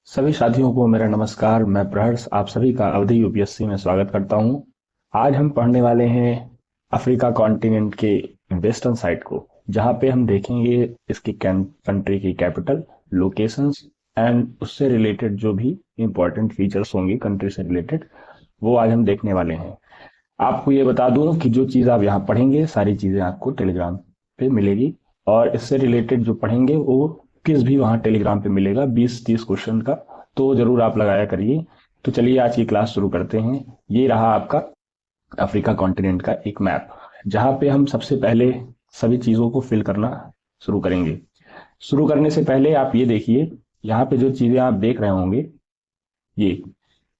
सभी साथियों को मेरा नमस्कार। मैं प्रहर्ष आप सभी का अवधि यूपीएससी में स्वागत करता हूं। आज हम पढ़ने वाले हैं अफ्रीका कॉन्टिनेंट के वेस्टर्न साइड को, जहां पे हम देखेंगे इसकी कंट्री की कैपिटल, लोकेशंस एंड उससे रिलेटेड जो भी इंपॉर्टेंट फीचर्स होंगे कंट्री से रिलेटेड, वो आज हम देखने वाले हैं। आपको ये बता दूं कि जो चीज़ आप यहाँ पढ़ेंगे सारी चीज़ें आपको टेलीग्राम पे मिलेगी, और इससे रिलेटेड जो पढ़ेंगे वो क्विज भी वहाँ टेलीग्राम पे मिलेगा 20-30 क्वेश्चन का, तो जरूर आप लगाया करिए। तो चलिए आज की क्लास शुरू करते हैं। ये रहा आपका अफ्रीका कॉन्टिनेंट का एक मैप, जहाँ पे हम सबसे पहले सभी चीज़ों को फिल करना शुरू करेंगे। शुरू करने से पहले आप ये देखिए, यहाँ पे जो चीज़ें आप देख रहे होंगे, ये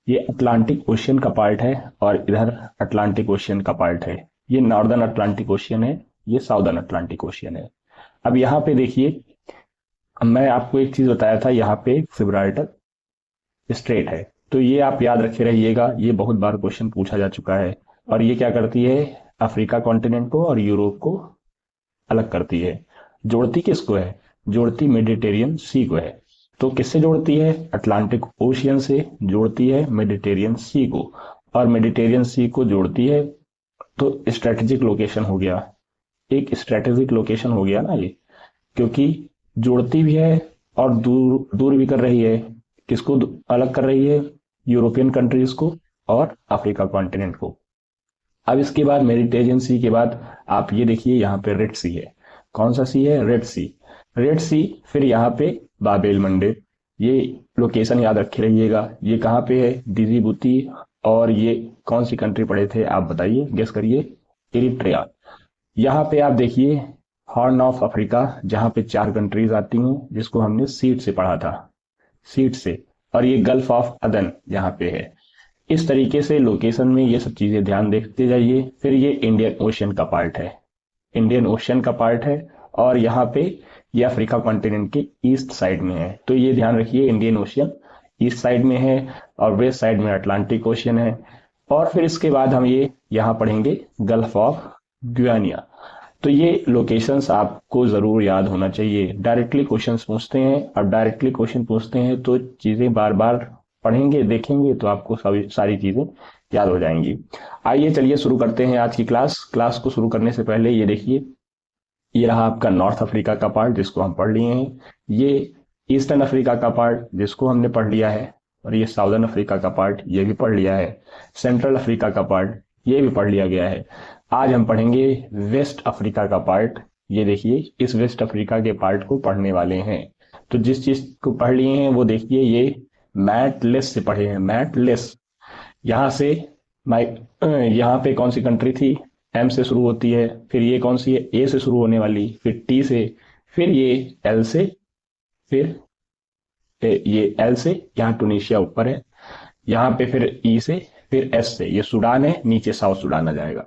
ये अटलांटिक ओशियन का पार्ट है और इधर अटलांटिक ओशियन का पार्ट है। ये नॉर्दर्न अटलांटिक ओशियन है, ये साउदर्न अटलांटिक ओशियन है। अब यहाँ पे देखिए, मैं आपको एक चीज बताया था, यहाँ पे जिब्राल्टर स्ट्रेट है, तो ये आप याद रखे रहिएगा, ये बहुत बार क्वेश्चन पूछा जा चुका है। और ये क्या करती है, अफ्रीका कॉन्टिनेंट को और यूरोप को अलग करती है। जोड़ती किसको है, जोड़ती मेडिटेरियन सी को है। तो किससे जोड़ती है, अटलांटिक ओशियन से जोड़ती है मेडिटेरियन सी को, और मेडिटेरियन सी को जोड़ती है। तो स्ट्रेटेजिक लोकेशन हो गया, एक स्ट्रेटेजिक लोकेशन हो गया ना ये, क्योंकि जोड़ती भी है और दूर दूर भी कर रही है। किसको अलग कर रही है, यूरोपियन कंट्रीज को और अफ्रीका कॉन्टिनेंट को। अब इसके बाद मेडिटेरियन सी के बाद आप ये देखिए, यहाँ पे रेड सी है। कौन सा सी है, रेड सी। रेड सी, फिर यहाँ पे बाबेल मंडेब, ये लोकेशन याद रखे रहिएगा। ये कहाँ पे है, डिजिबूती। और ये कौन सी कंट्री पढ़े थे आप बताइए, गेस करिए, इरिट्रिया। यहाँ पे आप देखिए हॉर्न ऑफ अफ्रीका, जहाँ पे 4 कंट्रीज आती हैं, जिसको हमने सीट से पढ़ा था, सीट से। और ये गल्फ ऑफ अदन यहाँ पे है। इस तरीके से लोकेशन में ये सब चीजें ध्यान देखते जाइए। फिर ये इंडियन ओशियन का पार्ट है, इंडियन ओशियन का पार्ट है। और यहाँ पे ये अफ्रीका कॉन्टिनेंट के ईस्ट साइड में है, तो ये ध्यान रखिए, इंडियन ओशियन ईस्ट साइड में है और वेस्ट साइड में अटलांटिक ओशियन है। और फिर इसके बाद हम ये यहाँ पढ़ेंगे गल्फ ऑफ ग्वानिया। तो ये लोकेशंस आपको जरूर याद होना चाहिए। डायरेक्टली क्वेश्चंस पूछते हैं, और डायरेक्टली क्वेश्चन पूछते हैं तो चीजें बार बार पढ़ेंगे देखेंगे तो आपको सारी चीजें याद हो जाएंगी। आइए चलिए शुरू करते हैं आज की क्लास को शुरू करने से पहले ये देखिए, ये रहा आपका नॉर्थ अफ्रीका का पार्ट, जिसको हम पढ़ लिए हैं। ये ईस्टर्न अफ्रीका का पार्ट, जिसको हमने पढ़ लिया है। और ये साउदर्न अफ्रीका का पार्ट, ये भी पढ़ लिया है। सेंट्रल अफ्रीका का पार्ट, ये भी पढ़ लिया गया है। आज हम पढ़ेंगे वेस्ट अफ्रीका का पार्ट। ये देखिए, इस वेस्ट अफ्रीका के पार्ट को पढ़ने वाले हैं। तो जिस चीज को पढ़ लिए हैं वो देखिए, ये मैटलेस से पढ़े हैं, मैटलेस। यहाँ से यहाँ पे कौन सी कंट्री थी, एम से शुरू होती है। फिर ये कौन सी है, ए से शुरू होने वाली, फिर टी से, फिर ये एल से, फिर ये एल से, यहाँ टूनिशिया ऊपर है, यहाँ पे फिर ई से, फिर एस से, ये सूडान है, नीचे साउथ सूडान आ जाएगा।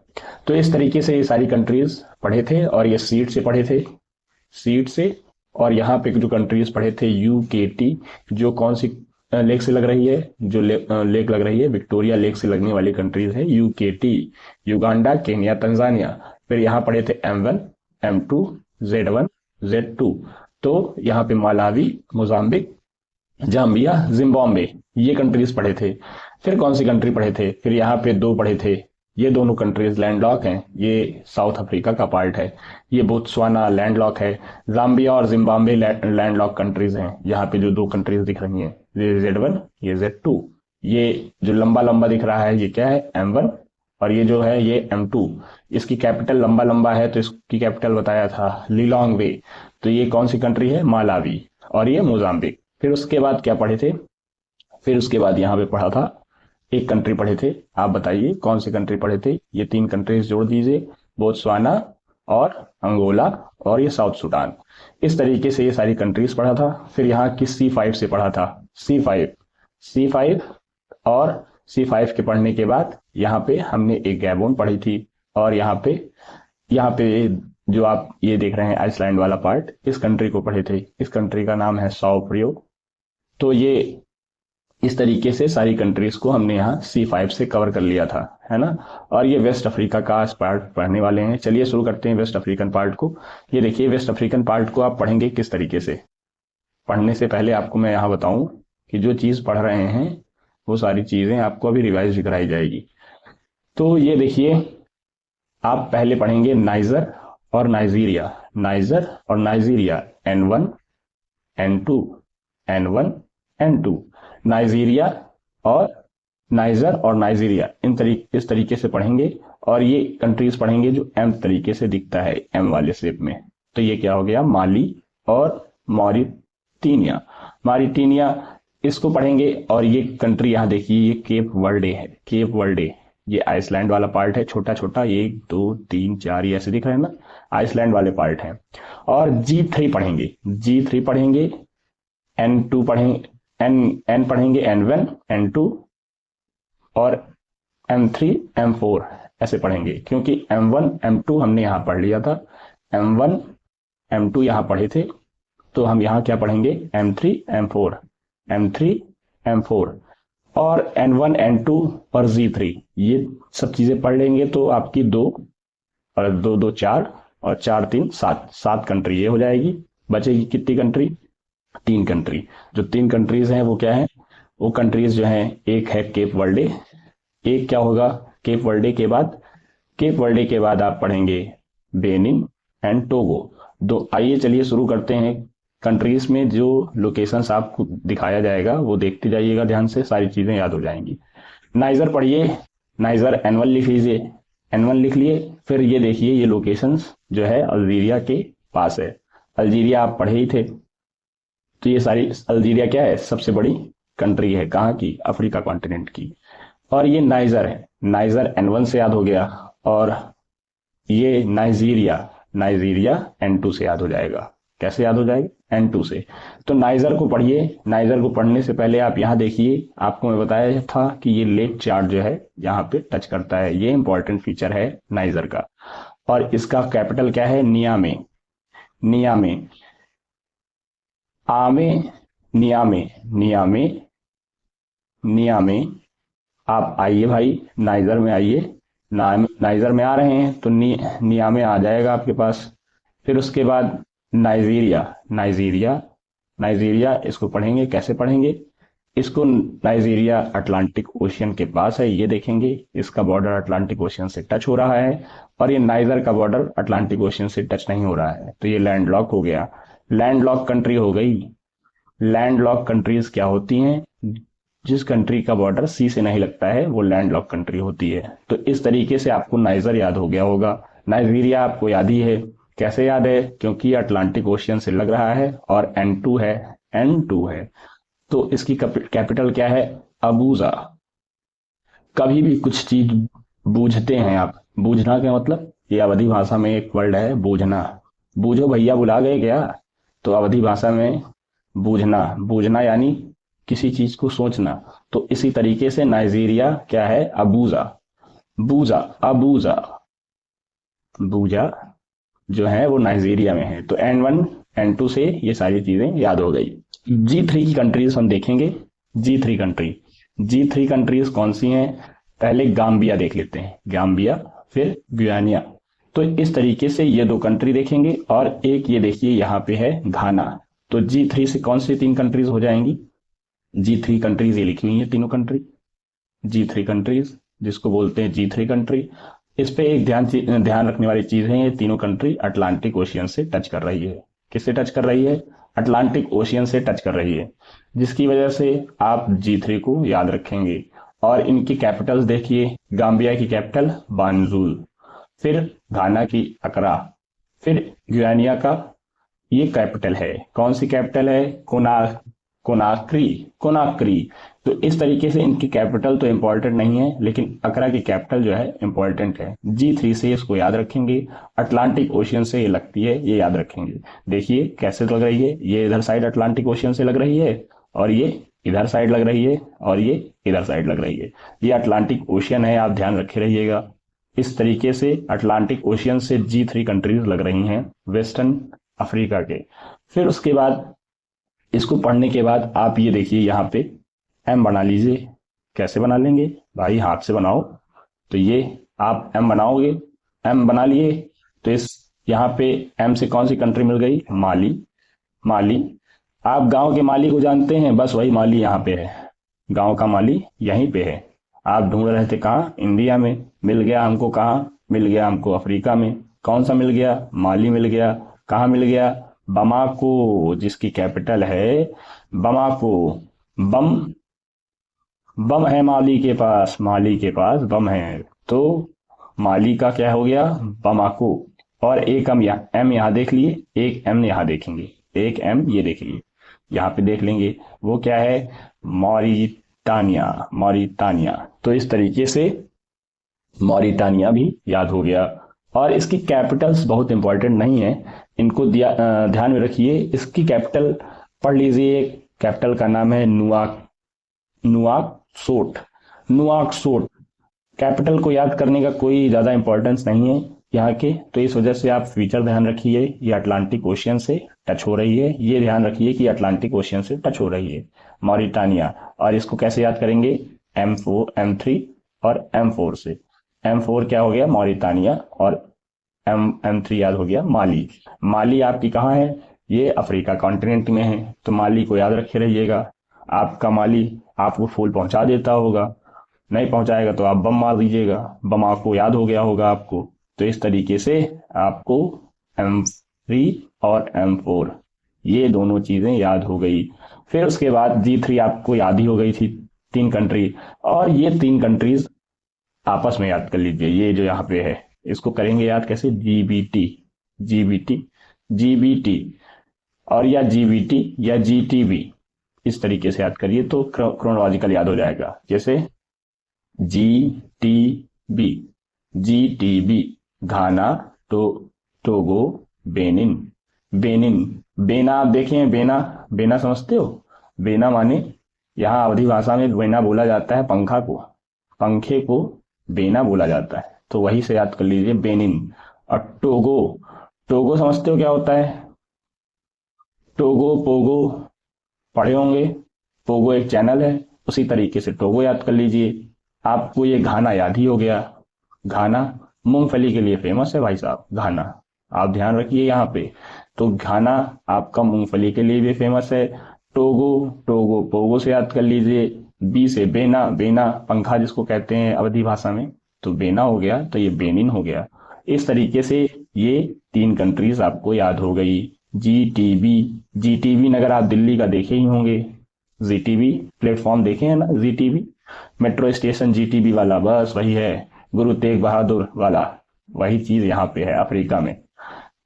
तो इस तरीके से ये सारी कंट्रीज पढ़े थे, और ये सीट से पढ़े थे, सीट से। और यहाँ पे जो कंट्रीज पढ़े थे यू के टी, जो कौन सी लेक से लग रही है, जो लेक लग रही है, विक्टोरिया लेक से लगने वाली कंट्रीज है यू के टी, युगांडा, केन्या, तंजानिया। फिर यहाँ पढ़े थे M1, M2, Z1, Z2। तो यहाँ पे मालावी, मोजाम्बिक, जाम्बिया, जिम्बाब्वे, ये कंट्रीज पढ़े थे। फिर कौन सी कंट्री पढ़े थे, फिर यहाँ पे 2 पढ़े थे। ये दोनों कंट्रीज लैंडलॉक हैं, ये साउथ अफ्रीका का पार्ट है। ये बोत्सवाना लैंडलॉक है, जाम्बिया और जिम्बाब्वे लैंडलॉक कंट्रीज हैं। यहाँ पे जो 2 कंट्रीज दिख रही हैं, ये Z1, ये Z2। ये जो लंबा लंबा दिख रहा है, ये क्या है, M1। और ये जो है, ये M2। इसकी कैपिटल लंबा लंबा है, तो इसकी कैपिटल बताया था लिलोंगवे। तो ये कौन सी कंट्री है, मालावी। और ये मोजाम्बिक। फिर उसके बाद क्या पढ़े थे, फिर उसके बाद यहाँ पे पढ़ा था, एक कंट्री पढ़े थे। आप बताइए कौन सी कंट्री पढ़े थे, ये 3 कंट्रीज जोड़ दीजिए, बोत्सवाना और अंगोला और ये साउथ सूडान। इस तरीके से ये सारी कंट्रीज पढ़ा था। फिर यहाँ की C5 से पढ़ा था, C5। और C5 के पढ़ने के बाद यहाँ पे हमने एक गैबोन पढ़ी थी। और यहाँ पे जो आप ये देख रहे हैं आइसलैंड वाला पार्ट, इस कंट्री को पढ़े थे। इस कंट्री का नाम है साओ फ्रियो। तो ये इस तरीके से सारी कंट्रीज को हमने यहाँ C5 से कवर कर लिया था, है ना। और ये वेस्ट अफ्रीका का पार्ट पढ़ने वाले हैं। चलिए शुरू करते हैं वेस्ट अफ्रीकन पार्ट को। ये देखिए, वेस्ट अफ्रीकन पार्ट को आप पढ़ेंगे किस तरीके से। पढ़ने से पहले आपको मैं यहाँ बताऊं कि जो चीज़ पढ़ रहे हैं वो सारी चीज़ें आपको अभी रिवाइज भी कराई जाएगी। तो ये देखिए, आप पहले पढ़ेंगे नाइजर और नाइजीरिया, नाइजर और Nigeria, N1 N2 N1 N2, Nigeria और नाइजर और नाइजीरिया इस तरीके से पढ़ेंगे। और ये कंट्रीज पढ़ेंगे जो एम तरीके से दिखता है, एम वाले शेप में। तो ये क्या हो गया, माली और मॉरिटीनिया, मॉरिटीनिया इसको पढ़ेंगे। और ये कंट्री यहाँ देखिए, ये केप वर्डे है, केप वर्डे, ये आइसलैंड वाला पार्ट है, छोटा छोटा 1 2 3 4 ये ऐसे दिख रहे हैं ना, आइसलैंड वाले पार्ट हैं। और G3 पढ़ेंगे, G3 पढ़ेंगे, N2 पढ़ेंगे, एन पढ़ेंगे, N1 N2 और M3 M4 ऐसे पढ़ेंगे, क्योंकि M1 M2 हमने यहाँ पढ़ लिया था, M1 M2 यहाँ पढ़े थे, तो हम यहाँ क्या पढ़ेंगे, M3 M4, M3 M4 और N1 N2 और G3, ये सब चीजें पढ़ लेंगे तो आपकी 2 और 2 2 4 और 4 3 7, 7 कंट्री ये हो जाएगी। बचेगी कितनी कंट्री, 3 कंट्री। जो 3 कंट्रीज हैं वो क्या है, वो कंट्रीज जो हैं, एक है केप वर्डे, एक क्या होगा, केप वर्डे के बाद, केप वर्डे के बाद आप पढ़ेंगे बेनिन एंड टोगो। दो, आइए चलिए शुरू करते हैं। कंट्रीज में जो लोकेशंस आपको दिखाया जाएगा वो देखते जाइएगा ध्यान से, सारी चीजें याद हो जाएंगी। नाइजर पढ़िए, नाइजर N1 लिख लीजिए, N1 लिख लिए। फिर ये देखिए, ये लोकेशंस जो है अल्जीरिया के पास है, अल्जीरिया आप पढ़े ही थे। तो ये सारी, अल्जीरिया क्या है, सबसे बड़ी कंट्री है, कहाँ की, अफ्रीका कॉन्टिनेंट की। और ये नाइजर है, नाइजर N1 से याद हो गया। और ये नाइजीरिया, नाइजीरिया N2 से याद हो जाएगा। कैसे याद हो जाएगा, N2 से। तो नाइजर को पढ़िए। नाइजर को पढ़ने से पहले आप यहाँ देखिए, आपको मैं बताया था कि ये लेक चार्ट जो है यहाँ पे टच करता है, ये इंपॉर्टेंट फीचर है नाइजर का। और इसका कैपिटल क्या है, नियामे, नियामे, आमे, नियामे, नियामे, नियामे। आप आइए भाई, नाइजर में आइए, नाइजर में आ रहे हैं तो नियामे आ जाएगा आपके पास। फिर उसके बाद नाइजीरिया, नाइजीरिया, नाइजीरिया इसको पढ़ेंगे, कैसे पढ़ेंगे इसको, नाइजीरिया अटलांटिक ओशियन के पास है, ये देखेंगे इसका बॉर्डर अटलांटिक ओशियन से टच हो रहा है। और ये नाइजर का बॉर्डर अटलांटिक ओशियन से टच नहीं हो रहा है, तो ये लैंडलॉक हो गया, लैंडलॉक कंट्री हो गई। लैंडलॉक कंट्रीज क्या होती हैं, जिस कंट्री का बॉर्डर सी से नहीं लगता है वो लैंडलॉक कंट्री होती है। तो इस तरीके से आपको नाइजर याद हो गया होगा। नाइजीरिया आपको याद ही है, कैसे याद है, क्योंकि अटलांटिक ओशियन से लग रहा है और N2 है, N2 है। तो इसकी कैपिटल क्या है, अबूजा। कभी भी कुछ चीज बूझते हैं आप, बूझना क्या मतलब, ये अवधी भाषा में एक वर्ड है बूझना, बूझो भैया बुला गए क्या, तो अवधी भाषा में बूझना, बूझना यानी किसी चीज को सोचना। तो इसी तरीके से नाइजीरिया क्या है, अबूजा, बूजा, अबूजा, बूजा जो है वो नाइजीरिया में है। तो N1 N2 से ये सारी चीजें याद हो गई। G3 की कंट्रीज हम देखेंगे, G3 कंट्री, G3 कंट्रीज कौन सी हैं, पहले गाम्बिया देख लेते हैं, गाम्बिया, फिर गुयानिया। तो इस तरीके से ये 2 कंट्री देखेंगे। और एक ये देखिए यहाँ पे है घाना। तो G3 से कौन सी 3 कंट्रीज हो जाएंगी, G3 कंट्रीज ये लिखी हुई है, तीनों कंट्री G3 कंट्रीज, जिसको बोलते हैं G3 कंट्री। इस पे एक ध्यान रखने वाली चीज है, ये तीनों कंट्री अटलांटिक ओशियन से टच कर रही है। किससे टच कर रही है, अटलांटिक ओशियन से टच कर रही है, जिसकी वजह से आप G3 को याद रखेंगे। और इनकी कैपिटल्स देखिए, गाम्बिया की कैपिटल बांजुल, फिर घाना की अकरा, फिर गुयानिया का ये कैपिटल है, कौन सी कैपिटल है, कोनाक्री, कोनाक्री। तो इस तरीके से इनकी कैपिटल तो इंपॉर्टेंट नहीं है, लेकिन अकरा की कैपिटल जो है इंपॉर्टेंट है। G3 से इसको याद रखेंगे, अटलांटिक ओशियन से ये लगती है, ये याद रखेंगे। देखिए कैसे लग रही है, ये इधर साइड अटलांटिक ओशियन से लग रही है, और ये इधर साइड लग रही है, और ये इधर साइड लग रही है। ये अटलांटिक ओशियन है, आप ध्यान रखे रहिएगा। इस तरीके से अटलांटिक ओशियन से G3 कंट्रीज लग रही हैं वेस्टर्न अफ्रीका के। फिर उसके बाद इसको पढ़ने के बाद आप ये देखिए, यहाँ पे M बना लीजिए। कैसे बना लेंगे भाई, हाथ से बनाओ। तो ये आप M बनाओगे, M बना लिए। तो इस यहाँ पे M से कौन सी कंट्री मिल गई, माली, माली। आप गांव के माली को जानते हैं, बस वही माली यहाँ पे है, गांव का माली यहीं पे है। आप ढूंढ रहे थे कहाँ, इंडिया में, मिल गया हमको कहाँ, मिल गया हमको अफ्रीका में। कौन सा मिल गया, माली मिल गया। कहाँ मिल गया, बमाको, जिसकी कैपिटल है बमाको। बम, बम है माली के पास, माली के पास बम है। तो माली का क्या हो गया, बमाको। और एक एम यहाँ देख लिए, एक एम यहाँ देखेंगे, एक एम ये देख लिए, यहाँ पे देख लेंगे, वो क्या है, मॉरिटानिया, मॉरिटानिया। तो इस तरीके से मॉरिटानिया भी याद हो गया। और इसकी कैपिटल्स बहुत इंपॉर्टेंट नहीं है, इनको ध्यान में रखिए। इसकी कैपिटल पढ़ लीजिए, कैपिटल का नाम है नुआकसोट, नुआकसोट। कैपिटल को याद करने का कोई ज़्यादा इंपॉर्टेंस नहीं है यहाँ के, तो इस वजह से आप फीचर ध्यान रखिए, ये अटलांटिक ओशियन से टच हो रही है, ये ध्यान रखिए कि अटलांटिक ओशियन से टच हो रही है मॉरिटानिया। और इसको कैसे याद करेंगे, M4 M3 और M4 से। M4 क्या हो गया, मॉरिटानिया, और M3 याद हो गया माली। माली आपकी कहाँ है, ये अफ्रीका कॉन्टिनेंट में है, तो माली को याद रखे रहिएगा। आपका माली आपको फूल पहुंचा देता होगा, नहीं पहुंचाएगा तो आप बम मार दीजिएगा, बम आपको याद हो गया होगा आपको। तो इस तरीके से आपको M3 और M4 ये दोनों चीजें याद हो गई। फिर उसके बाद G3 आपको याद ही हो गई थी, 3 कंट्री। और ये 3 कंट्रीज आपस में याद कर लीजिए, ये जो यहाँ पे है इसको करेंगे याद कैसे, GBT, GBT, GBT, और या GBT या GTB, इस तरीके से याद करिए तो क्रोनोलॉजिकल याद हो जाएगा। जैसे GTB, GTB, घाना, टोगो, बेनिन, बेनिन। बेना आप देखें, बेना, बेना समझते हो, बेना माने यहाँ अवधी भाषा में बेना बोला जाता है पंखा को, पंखे को बेना बोला जाता है, तो वही से याद कर लीजिए बेनिन। और टोगो, टोगो समझते हो क्या होता है, टोगो पोगो पढ़े होंगे, पोगो एक चैनल है, उसी तरीके से टोगो याद कर लीजिए। आपको ये घाना याद ही हो गया, घाना मूंगफली के लिए फेमस है भाई साहब, घाना आप ध्यान रखिए यहाँ पे। तो घाना आपका मूंगफली के लिए भी फेमस है। टोगो, टोगो पोगो से याद कर लीजिए। बी से बेना, बेना पंखा जिसको कहते हैं अवधी भाषा में, तो बेना हो गया, तो ये बेनिन हो गया। इस तरीके से ये 3 कंट्रीज आपको याद हो गई। GTB, GTB नगर आप दिल्ली का देखे ही होंगे, GTB प्लेटफॉर्म देखे हैं ना, GTB मेट्रो स्टेशन GTB वाला, बस वही है, गुरु तेग बहादुर वाला, वही चीज यहाँ पे है अफ्रीका में।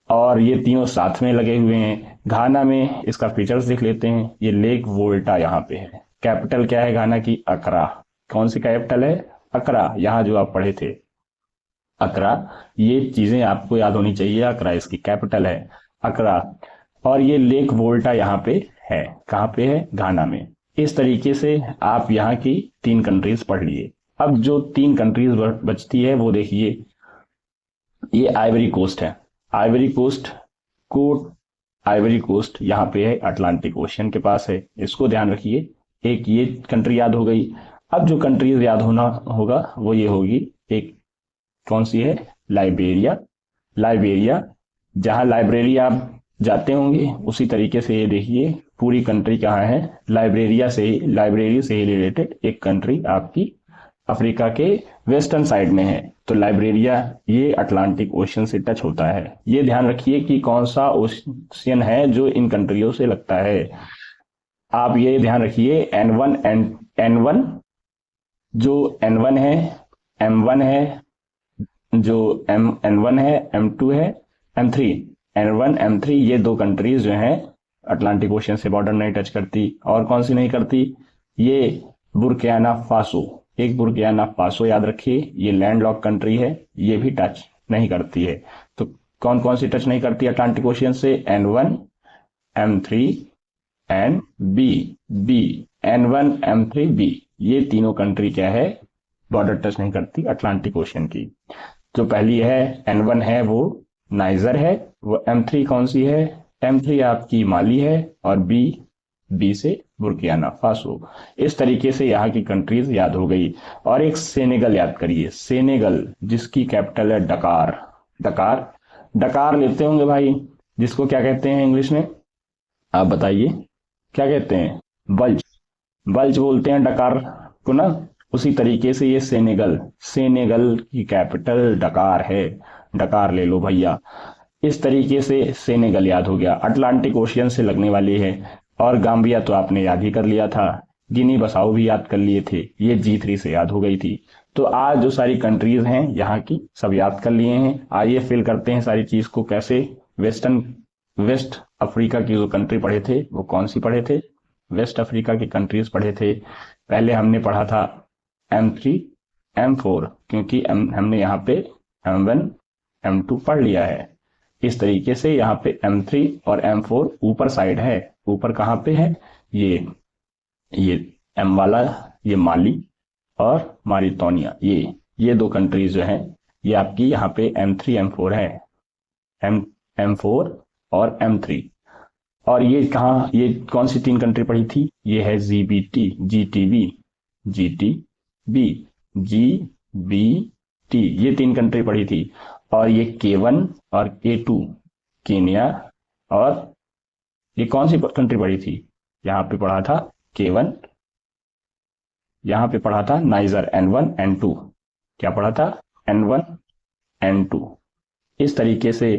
और ये तीनों साथ में लगे हुए हैं। घाना में इसका फीचर्स देख लेते हैं, ये लेक वोल्टा यहाँ पे है। कैपिटल क्या है घाना की, अकरा। कौन सी कैपिटल है, अकरा, यहाँ जो आप पढ़े थे अकरा। ये चीजें आपको याद होनी चाहिए, अकरा इसकी कैपिटल है, अकरा। और ये लेक वोल्टा यहाँ पे है, कहाँ पे है, घाना में। इस तरीके से आप यहाँ की 3 कंट्रीज पढ़ लिए। अब जो 3 कंट्रीज बचती है वो देखिए, ये आइवरी कोस्ट है, आइवरी कोस्ट को, आइवरी कोस्ट यहाँ पे है, अटलांटिक ओशियन के पास है, इसको ध्यान रखिए। एक ये कंट्री याद हो गई। अब जो कंट्रीज याद होना होगा वो ये होगी, एक कौन सी है, लाइबेरिया, लाइबेरिया, जहां लाइब्रेरी आप जाते होंगे उसी तरीके से ये देखिए पूरी कंट्री कहाँ है, लाइब्रेरिया से ही, लाइब्रेरी से ही रिलेटेड एक कंट्री आपकी अफ्रीका के वेस्टर्न साइड में है। तो लाइब्रेरिया ये अटलांटिक ओशियन से टच होता है। ये ध्यान रखिए कि कौन सा ओशियन है जो इन कंट्रियों से लगता है। आप ये ध्यान रखिए, N1 जो N1 है, M1 है, जो N1 है, M2 है, M3, N1 M3 ये 2 कंट्रीज जो हैं अटलांटिक ओशियन से बॉर्डर नहीं टच करती। और कौन सी नहीं करती, ये बुर्किना फासो, एक बुर्किना फासो याद रखिए, ये लैंडलॉक कंट्री है, ये भी टच नहीं करती है। तो कौन कौन सी टच नहीं करती अटलांटिक ओशियन से, N1 M3 and B, N1 M3 B, ये तीनों कंट्री क्या है, बॉर्डर टच नहीं करती अटलांटिक ओशियन की। जो पहली है N1 है वो नाइजर है, वो M3 कौन सी है, M3 आपकी माली है, और बी से बुर्किना फासो। इस तरीके से यहाँ की कंट्रीज याद हो गई। और एक सेनेगल याद करिए, सेनेगल जिसकी कैपिटल है डकार, डकार, डकार लेते होंगे भाई, जिसको क्या कहते हैं इंग्लिश में, आप बताइए। क्या कहते हैं, बल्ज, बल्ज बोलते हैं डकार को ना। उसी तरीके से ये सेनेगल, सेनेगल की कैपिटल डकार है, डकार ले लो भैया। इस तरीके से सेनेगल याद हो गया, अटलांटिक ओशियन से लगने वाली है। और गाम्बिया तो आपने याद ही कर लिया था, गिनी बसाओ भी याद कर लिए थे, ये G3 से याद हो गई थी। तो आज जो सारी कंट्रीज हैं यहाँ की सब याद कर लिए हैं। आइए फिल करते हैं सारी चीज को कैसे। वेस्टर्न, वेस्ट अफ्रीका की जो कंट्री पढ़े थे वो कौन सी पढ़े थे, वेस्ट अफ्रीका की कंट्रीज पढ़े थे। पहले हमने पढ़ा था M3 M4, क्योंकि हमने यहाँ पे M1 M2 पढ़ लिया है। इस तरीके से यहाँ पे M3 और M4 ऊपर साइड है। ऊपर कहाँ पे है, ये M वाला, ये माली और मारिटोनिया, ये दो कंट्रीज जो हैं ये आपकी यहाँ पे M3 M4 है, M4 और M3। और ये कहाँ, ये कौन सी तीन कंट्री पड़ी थी, ये है GBT, GTB, GTB, GBT, ये तीन कंट्री पड़ी थी। और ये K1 और K2, केन्या। और ये कौन सी कंट्री पड़ी थी, यहाँ पे पढ़ा था K1, यहाँ पे पढ़ा था नाइजर N1 N2, क्या पढ़ा था, N1 N2। इस तरीके से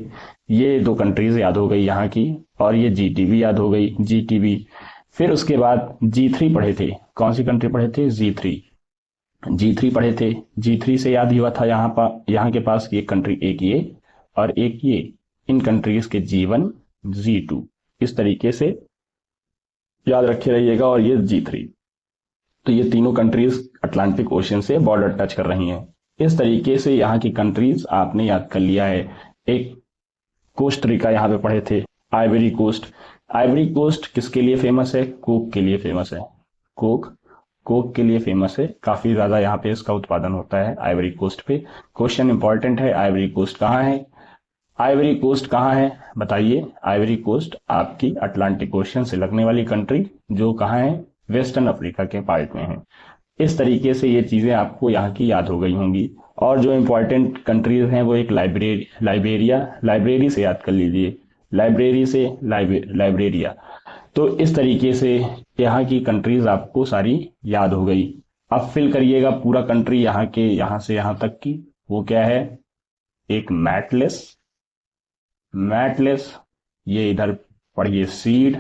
ये दो कंट्रीज याद हो गई यहाँ की, और ये GTB याद हो गई, GTB। फिर उसके बाद G3 पढ़े थे, कौन सी कंट्री पढ़े थे, G3 पढ़े थे। G3 से याद ही हुआ था यहाँ के पास ये कंट्री, एक ये और एक ये, इन कंट्रीज के G1 G2, इस तरीके से याद रखे रहिएगा। और ये G3, तो ये तीनों कंट्रीज अटलांटिक ओशियन से बॉर्डर टच कर रही हैं। इस तरीके से यहाँ की कंट्रीज आपने याद कर लिया है। एक कोस्टरिका यहाँ पे पढ़े थे, आइवरी कोस्ट। आइवरी कोस्ट किसके लिए फेमस है, कोक के लिए फेमस है, कोक के लिए फेमस है, काफी ज्यादा यहाँ पे इसका उत्पादन होता है आइवरी कोस्ट पे। क्वेश्चन इंपॉर्टेंट है, आइवरी कोस्ट कहाँ है, आइवरी कोस्ट कहाँ है बताइए। आइवरी कोस्ट आपकी अटलांटिक ओशियन से लगने वाली कंट्री जो कहाँ है, वेस्टर्न अफ्रीका के पार्ट में है। इस तरीके से ये चीजें आपको यहाँ की याद हो गई होंगी। और जो इंपॉर्टेंट कंट्रीज हैं वो एक लाइब्रेरी से याद कर लीजिए, लाइब्रेरी से लाइब्रेरिया। तो इस तरीके से यहाँ की कंट्रीज आपको सारी याद हो गई। अब फिल करिएगा पूरा कंट्री यहाँ के, यहाँ से यहाँ तक की, वो क्या है, एक मैटलेस, ये इधर पढ़िए सीड,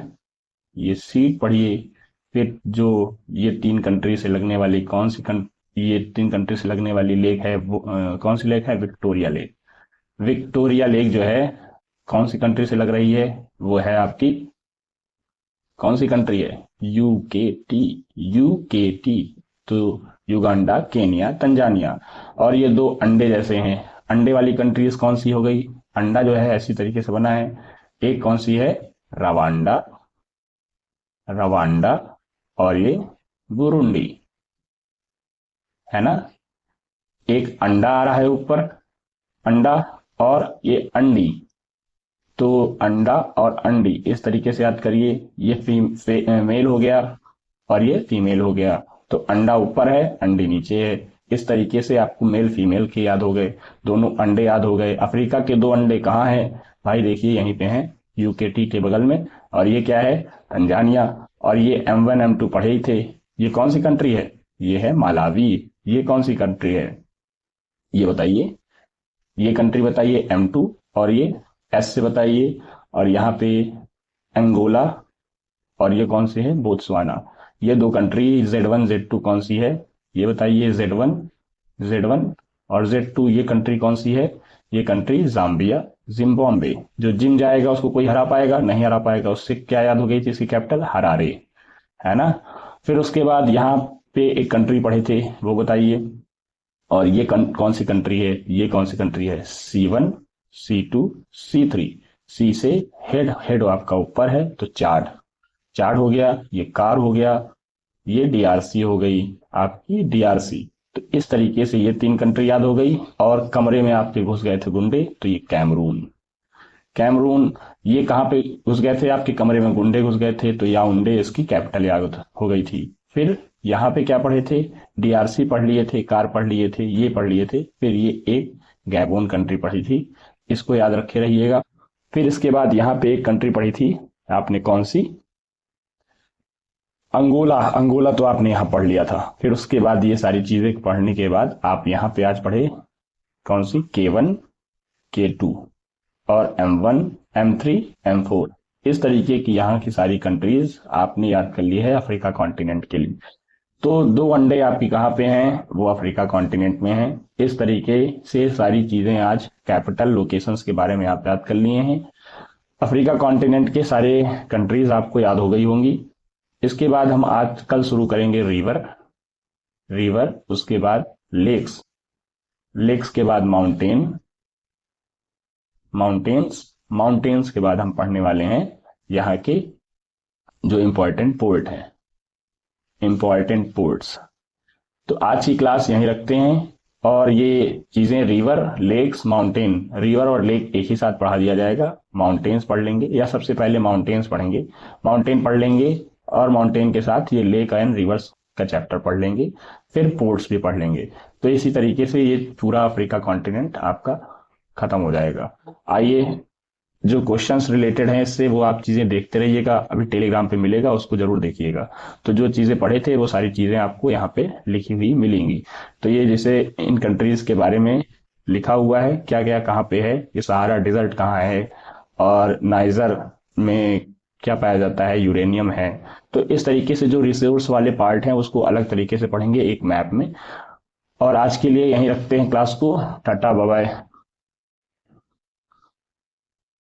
ये सीड पढ़िए। फिर जो ये तीन कंट्री से लगने वाली ये तीन कंट्री से लगने वाली लेक है वो कौन सी लेक है, विक्टोरिया लेक। विक्टोरिया लेक जो है कौन सी कंट्री से लग रही है, वो है आपकी, कौन सी कंट्री है, यूकेटी, तो युगांडा, केनिया, तंजानिया। और ये दो अंडे जैसे हैं, अंडे वाली कंट्रीज कौन सी हो गई, अंडा जो है ऐसी तरीके से बना है, एक कौन सी है, रवांडा, और ये बुरुंडी, है ना। एक अंडा आ रहा है ऊपर, अंडा, और ये अंडी, तो अंडा और अंडी इस तरीके से याद करिए। ये मेल हो गया और ये फीमेल हो गया, तो अंडा ऊपर है, अंडी नीचे है। इस तरीके से आपको मेल फीमेल के याद हो गए, दोनों अंडे याद हो गए। अफ्रीका के दो अंडे कहाँ हैं भाई, देखिए यहीं पे हैं, यूकेटी के बगल में। और ये क्या है, तंजानिया। और ये M1 M2 पढ़े ही थे, ये कौन सी कंट्री है, ये है मालावी। ये कौन सी कंट्री है, ये बताइए, ये कंट्री बताइए M2, और ये S से बताइए। और यहाँ पे अंगोला, और ये कौन सी है, बोत्सवाना। ये दो कंट्री Z1 Z2 कौन सी है, ये बताइए, Z1 और Z2। ये कंट्री कौन सी है, ये कंट्री जाम्बिया, जिम्बाब्वे। जो जिम जाएगा उसको कोई हरा पाएगा, नहीं हरा पाएगा। उससे क्या याद हो गई थी, इसकी कैपिटल हरारे, है ना। फिर उसके बाद यहाँ पे एक कंट्री पढ़े थे, वो बताइए। और ये कौन सी कंट्री है, ये कौन सी कंट्री है, C1 C2 C3। सी से हेड आपका ऊपर है, तो चार्ड हो गया, ये कार हो गया, ये DRC हो गई आपकी, DRC। तो इस तरीके से ये तीन कंट्री याद हो गई। और कमरे में आपके घुस गए थे गुंडे, तो ये कैमरून, ये कहाँ पे घुस गए थे, आपके कमरे में गुंडे घुस गए थे, तो याओंडे इसकी कैपिटल याद हो गई थी। फिर यहाँ पे क्या पढ़े थे, DRC पढ़ लिए थे, कार पढ़ लिए थे, ये पढ़ लिए थे। फिर ये एक गैबोन कंट्री पढ़ी थी, इसको याद रखे रहिएगा। फिर इसके बाद यहाँ पे एक कंट्री पढ़ी थी आपने, कौन सी, अंगोला, अंगोला तो आपने यहाँ पढ़ लिया था। फिर उसके बाद ये सारी चीजें पढ़ने के बाद आप यहाँ पे आज पढ़े कौन सी, K1, K2 और M1, M3, M4। इस तरीके की यहाँ की सारी कंट्रीज आपने याद कर ली है अफ्रीका कॉन्टिनेंट के लिए। तो 2 वनडे आपकी कहाँ पे हैं, वो अफ्रीका कॉन्टिनेंट में हैं। इस तरीके से सारी चीजें आज कैपिटल लोकेशंस के बारे में आप याद कर लिए हैं। अफ्रीका कॉन्टिनेंट के सारे कंट्रीज आपको याद हो गई होंगी। इसके बाद हम आज कल शुरू करेंगे रिवर, रिवर उसके बाद लेक्स, लेक्स के बाद माउंटेन, माउंटेन्स, माउंटेन्स के बाद हम पढ़ने वाले हैं यहाँ के जो इंपॉर्टेंट पोर्ट हैं, इंपॉर्टेंट पोर्ट्स। तो आज की क्लास यहीं रखते हैं। और ये चीजें रिवर, लेक्स, माउंटेन, रिवर और लेक एक ही साथ पढ़ा दिया जाएगा। माउंटेन्स पढ़ लेंगे, या सबसे पहले माउंटेन्स पढ़ेंगे, माउंटेन पढ़ लेंगे और माउंटेन के साथ ये लेक एंड रिवर्स का चैप्टर पढ़ लेंगे, फिर पोर्ट्स भी पढ़ लेंगे। तो इसी तरीके से ये पूरा अफ्रीका कॉन्टिनेंट आपका खत्म हो जाएगा। आइए, जो क्वेश्चंस रिलेटेड हैं इससे वो आप चीजें देखते रहिएगा, अभी टेलीग्राम पे मिलेगा, उसको जरूर देखिएगा। तो जो चीजें पढ़े थे वो सारी चीजें आपको यहाँ पे लिखी हुई मिलेंगी। तो ये जैसे इन कंट्रीज के बारे में लिखा हुआ है, क्या क्या कहाँ पे है, ये सहारा डिजर्ट कहाँ है, और नाइजर में क्या पाया जाता है, यूरेनियम है। तो इस तरीके से जो रिसोर्स वाले पार्ट हैं उसको अलग तरीके से पढ़ेंगे एक मैप में। और आज के लिए यहीं रखते हैं क्लास को। टाटा, बाय बाय।